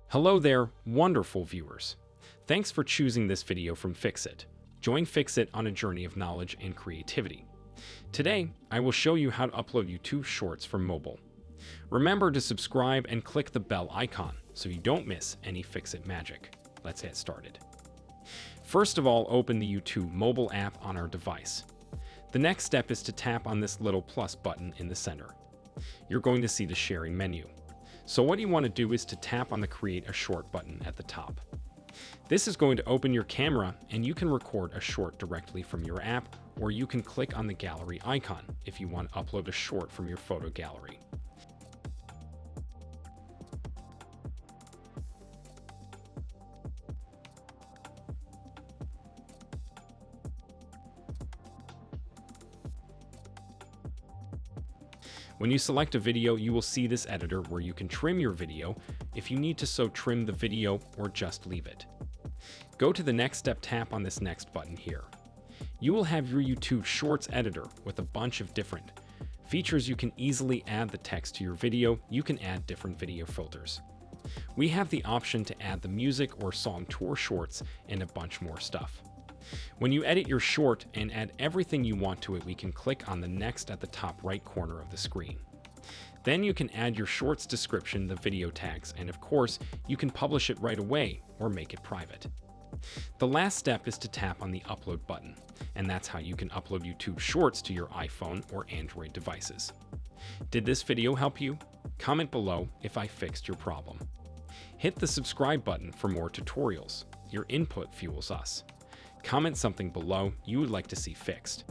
Hello there, wonderful viewers. Thanks for choosing this video from Fixit. Join Fixit on a journey of knowledge and creativity. Today, I will show you how to upload YouTube Shorts from mobile. Remember to subscribe and click the bell icon so you don't miss any Fixit magic. Let's get started. First of all, open the YouTube mobile app on our device. The next step is to tap on this little plus button in the center. You're going to see the sharing menu. So what you want to do is to tap on the Create a Short button at the top. This is going to open your camera and you can record a short directly from your app, or you can click on the gallery icon if you want to upload a short from your photo gallery. When you select a video, you will see this editor where you can trim your video if you need to so trim the video or just leave it. Go to the next step, tap on this next button here. You will have your YouTube Shorts editor with a bunch of different features. You can easily add the text to your video. You can add different video filters. We have the option to add the music or song to our shorts and a bunch more stuff. When you edit your short and add everything you want to it, we can click on the next at the top right corner of the screen. Then you can add your short's description, the video tags, and of course, you can publish it right away or make it private. The last step is to tap on the upload button, and that's how you can upload YouTube Shorts to your iPhone or Android devices. Did this video help you? Comment below if I fixed your problem. Hit the subscribe button for more tutorials. Your input fuels us. Comment something below you would like to see fixed.